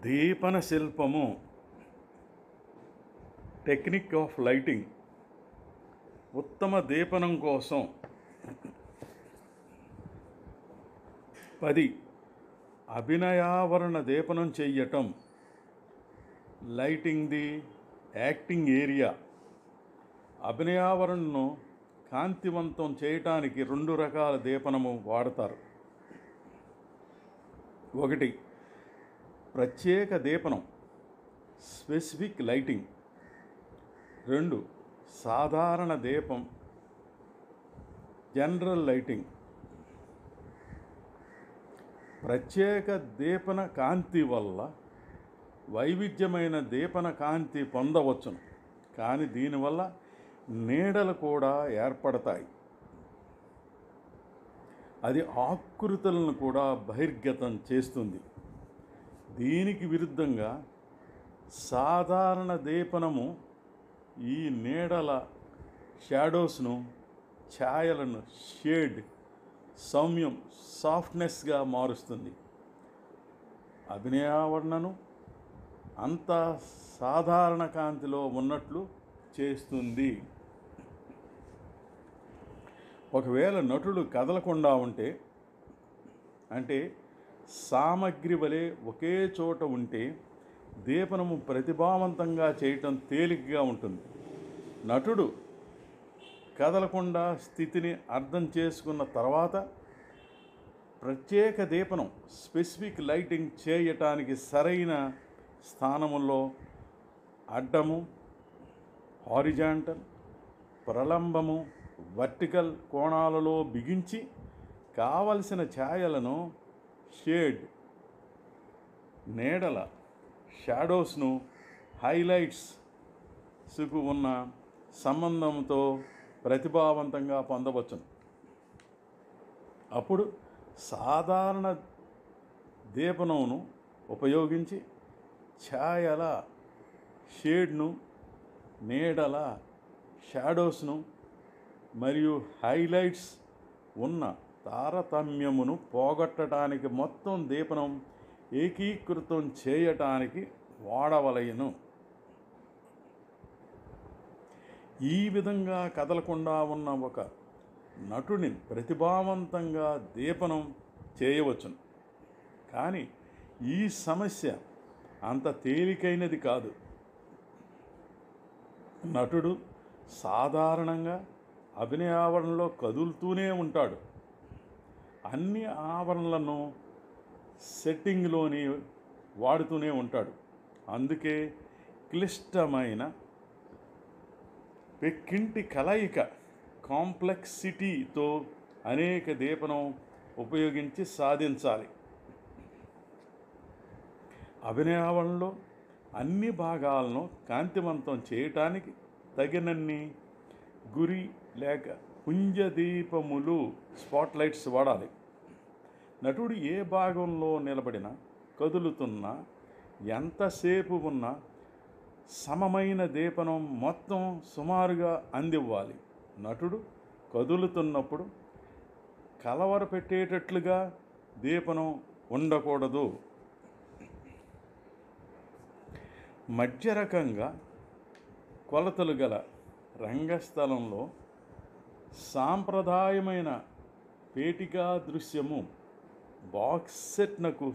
దీపన శిల్పము, technique of lighting. ఉత్తమ దీపనం కోసం 10 అభినయావరణ దీపనం చెయ్యటం. Lighting the acting area. అభినయావరణను కాంతివంతం చేయటానికి 2 రకాల దీపనము వాడతారు. 1 ప్రత్యేక దీపనం, స్పెసిఫిక్ లైటింగ్. 2 సాధారణ దీపం, జనరల్ లైటింగ్. ప్రత్యేక దీపన కాంతి వల్ల వైవిధ్యమైన దీపన కాంతి పొందవచ్చును, కానీ దీనివల్ల నీడలు కూడా ఏర్పడతాయి. అది ఆకృతులను కూడా బహిర్గతం చేస్తుంది. దీనికి విరుద్ధంగా సాధారణ దీపనము ఈ నీడల షాడోస్ను, ఛాయలను షేడ్, సౌమ్యం, సాఫ్ట్నెస్గా మారుస్తుంది. అభినయావరణను అంత సాధారణ కాంతిలో ఉన్నట్లు చేస్తుంది. ఒకవేళ నటుడు కదలకుండా ఉంటే, అంటే సామగ్రి వలె ఒకే చోట ఉంటే దీపనము ప్రతిభావంతంగా చేయటం తేలికగా ఉంటుంది. నటుడు కదలకుండా స్థితిని అర్థం చేసుకున్న తర్వాత ప్రత్యేక దీపనం, స్పెసిఫిక్ లైటింగ్ చేయటానికి సరైన స్థానములో అడ్డము, హారిజాంటల్, ప్రలంబము, వర్టికల్ కోణాలలో బిగించి కావలసిన ఛాయలను, షేడ్, నీడల షాడోస్ను, హైలైట్స్కు ఉన్న సంబంధంతో ప్రతిభావంతంగా పొందవచ్చును. అప్పుడు సాధారణ దీపనమును ఉపయోగించి ఛాయల, షేడ్ను, నీడల షాడోస్ను మరియు హైలైట్స్ ఉన్న తారతమ్యమును పోగొట్టడానికి మొత్తం దీపనం ఏకీకృతం చేయటానికి వాడవలయను. ఈ విధంగా కదలకుండా ఉన్న ఒక నటుని ప్రతిభావంతంగా దీపనం చేయవచ్చును, కానీ ఈ సమస్య అంత తేలికైనది కాదు. నటుడు సాధారణంగా అభినయ ఆవరణలో కదులుతూనే ఉంటాడు. అన్ని ఆవరణలను సెట్టింగ్లోని వాడుతూనే ఉంటాడు. అందుకే క్లిష్టమైన పెక్కింటి కలయిక, కాంప్లెక్సిటీతో అనేక దీపనం ఉపయోగించి సాధించాలి. అభినయావరణలో అన్ని భాగాలను కాంతివంతం చేయటానికి తగినన్ని గురి లేక పుంజదీపములు, స్పాట్లైట్స్ వాడాలి. నటుడు ఏ భాగంలో నిలబడినా, కదులుతున్నా, ఎంతసేపు ఉన్నా సమమైన దీపనం మొత్తం సుమారుగా అందివ్వాలి. నటుడు కదులుతున్నప్పుడు కలవరపెట్టేటట్లుగా దీపనం ఉండకూడదు. మధ్య రకంగా కొలతలు గల రంగస్థలంలో సాంప్రదాయమైన పేటికా దృశ్యము, బాక్స్ సెట్నకు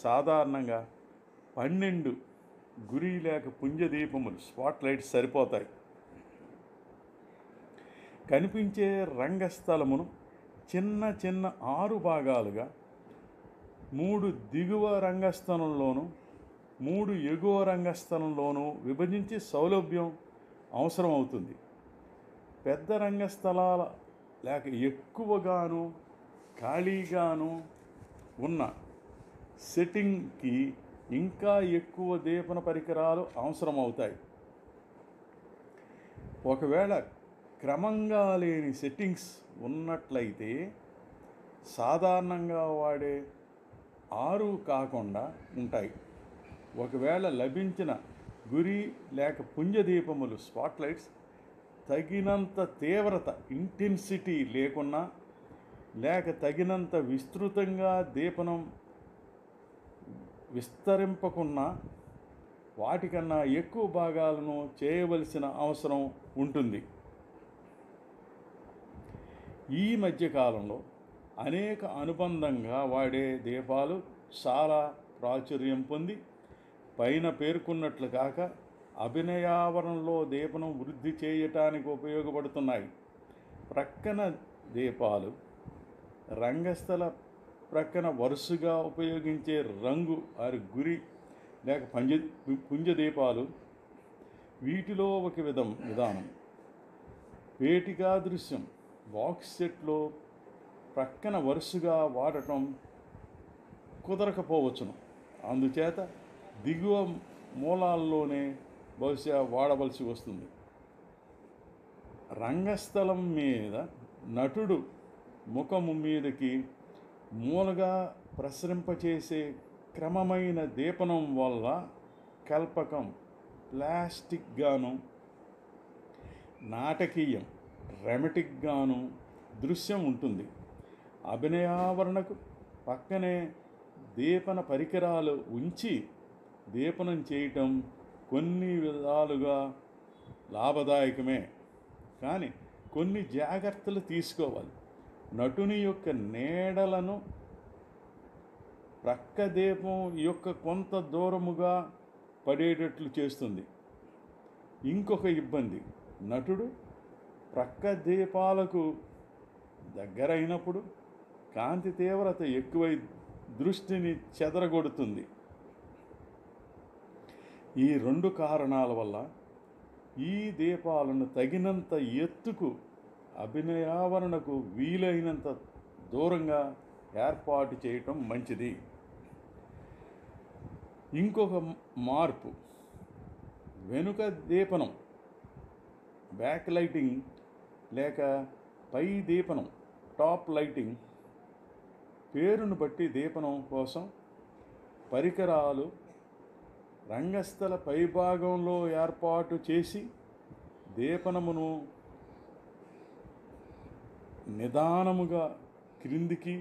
సాధారణంగా 12 గురి లేక పుంజదీపములు, స్పాట్లైట్స్ సరిపోతాయి. కనిపించే రంగస్థలమును చిన్న చిన్న 6 భాగాలుగా 3 దిగువ రంగస్థలంలోనూ 3 ఎగువ రంగస్థలంలోనూ విభజించి సౌలభ్యం అవసరం అవుతుంది. పెద్ద రంగస్థలాల లేక ఎక్కువగాను ఖాళీగాను ఉన్న సెట్టింగ్కి ఇంకా ఎక్కువ దీపన పరికరాలు అవసరమవుతాయి. ఒకవేళ క్రమంగా లేని సెట్టింగ్స్ ఉన్నట్లయితే సాధారణంగా వాడే 6 కాకుండా ఉంటాయి. ఒకవేళ లభించిన గురి లేక పుంజదీపములు, స్పాట్లైట్స్ తగినంత తీవ్రత, ఇంటెన్సిటీ లేకున్నా, లేక తగినంత విస్తృతంగా దీపనం విస్తరింపకున్న వాటికన్నా ఎక్కువ భాగాలను చేయవలసిన అవసరం ఉంటుంది. ఈ మధ్యకాలంలో అనేక అనుబంధంగా వాడే దీపాలు చాలా ప్రాచుర్యం పొంది పైన పేర్కొన్నట్లు కాక అభినయావరణలో దీపనం వృద్ధి చేయటానికి ఉపయోగపడుతున్నాయి. ప్రక్కన దీపాలు రంగస్థల ప్రక్కన వరుసగా ఉపయోగించే రంగు గురి లేక పుంజ దీపాలు వీటిలో ఒక విధానం. పేటికా దృశ్యం బాక్స్ సెట్లో ప్రక్కన వరుసగా వాడటం కుదరకపోవచ్చును. అందుచేత దిగువ మూలాల్లోనే బహుశా వాడవలసి వస్తుంది. రంగస్థలం మీద నటుడు ముఖము మీదకి మూలగా ప్రసరింపచేసే క్రమమైన దీపనం వల్ల కల్పకం ప్లాస్టిక్గాను, నాటకీయం రెమటిక్గాను దృశ్యం ఉంటుంది. అభినయావరణకు పక్కనే దీపన పరికరాలు ఉంచి దీపనం చేయటం కొన్ని విధాలుగా లాభదాయకమే, కానీ కొన్ని జాగ్రత్తలు తీసుకోవాలి. నటుని యొక్క నీడలను ప్రక్క దీపం యొక్క కొంత దూరముగా పడేటట్లు చేస్తుంది. ఇంకొక ఇబ్బంది, నటుడు ప్రక్క దీపాలకు దగ్గరైనప్పుడు కాంతి తీవ్రత ఎక్కువై దృష్టిని చెదరగొడుతుంది. ఈ 2 కారణాల వల్ల ఈ దీపాలను తగినంత ఎత్తుకు అభినయావరణకు వీలైనంత దూరంగా ఏర్పాటు చేయటం మంచిది. ఇంకొక మార్పు, వెనుక దీపనం బ్యాక్ లైటింగ్ లేక పై దీపనం టాప్ లైటింగ్. పేరును బట్టి దీపనం కోసం పరికరాలు రంగస్థల పైభాగంలో ఏర్పాటు చేసి దీపనమును నిదానముగా క్రిందికి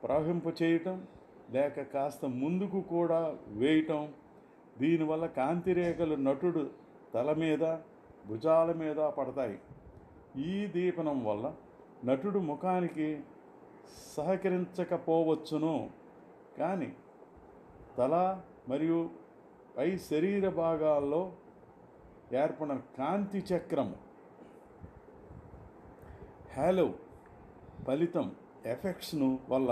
ప్రవహింపచేయటం లేక కాస్త ముందుకు కూడా వేయటం. దీనివల్ల కాంతిరేఖలు నటుడు తల మీద భుజాల మీద పడతాయి. ఈ దీపనం వల్ల నటుడు ముఖానికి సహకరించకపోవచ్చును, కానీ తల మరియు పై శరీర భాగాల్లో ఏర్పడిన కాంతి చక్రము హ్యాలో ఫలితం ఎఫెక్ట్స్ను వల్ల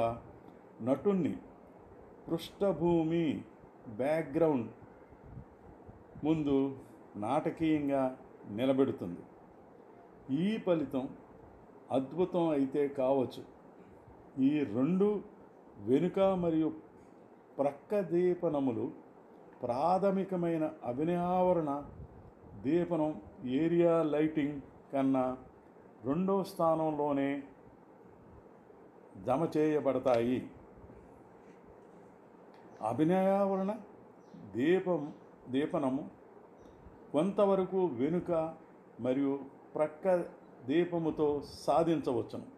నటుణ్ణి పృష్ఠభూమి బ్యాక్గ్రౌండ్ ముందు నాటకీయంగా నిలబెడుతుంది. ఈ ఫలితం అద్భుతం అయితే కావచ్చు. ఈ 2 వెనుక మరియు ప్రక్క దీపనములు ప్రాథమికమైన అభినయావరణ దీపనం ఏరియా లైటింగ్ కన్నా 2వ స్థానంలోనే జమ చేయబడతాయి. అభినయావరణ దీపనము కొంతవరకు వెనుక మరియు ప్రక్క దీపముతో సాధించవచ్చును,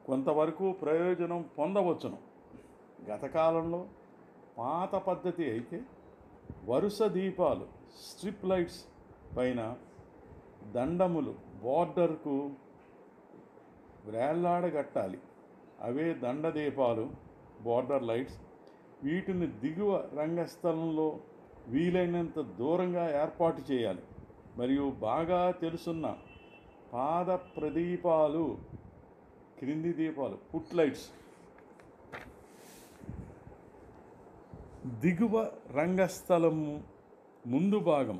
కొంతవరకు ప్రయోజనం పొందవచ్చును. గత కాలంలో పాత పద్ధతి అయితే వరుస దీపాలు స్ట్రిప్ లైట్స్ పైన దండములు బోర్డర్కు వేళ్లాడగట్టాలి. అవే దండ దీపాలు, బోర్డర్ లైట్స్. వీటిని దిగువ రంగస్థలంలో వీలైనంత దూరంగా ఏర్పాటు చేయాలి. మరియు బాగా తెలుసున్న పాద ప్రదీపాలు, క్రింది దీపాలు ఫుట్ లైట్స్ దిగువ రంగస్థలం ముందు భాగం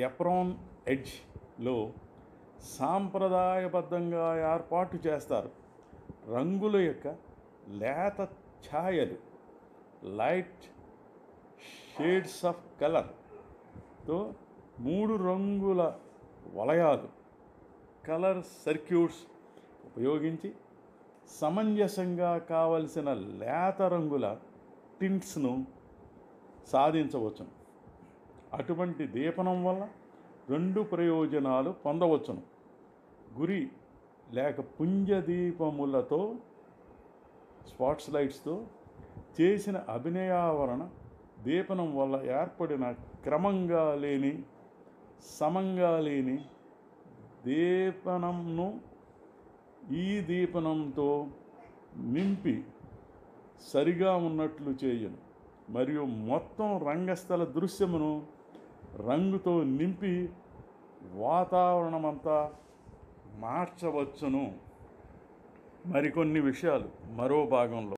ఎప్రాన్ ఎడ్జ్లో సాంప్రదాయబద్ధంగా ఏర్పాటు చేస్తారు. రంగుల యొక్క లేత ఛాయలు లైట్ షేడ్స్ ఆఫ్ కలర్తో 3 రంగుల వలయాలు కలర్ సర్క్యూట్స్ ఉపయోగించి సమంజసంగా కావలసిన లేత రంగుల టింట్స్ను సాధించవచ్చును. అటువంటి దీపనం వల్ల 2 ప్రయోజనాలు పొందవచ్చును. గురి లేక పుంజ దీపములతో స్పాట్స్ లైట్స్తో చేసిన అభినయావరణ దీపనం వల్ల ఏర్పడిన క్రమంగా లేని సమంగా లేని దీపనంను ఈ దీపనంతో నింపి సరిగా ఉన్నట్లు చేయను. మరియు మొత్తం రంగస్థల దృశ్యమును రంగుతో నింపి వాతావరణమంతా మార్చవచ్చును. మరికొన్ని విషయాలు మరో భాగంలో.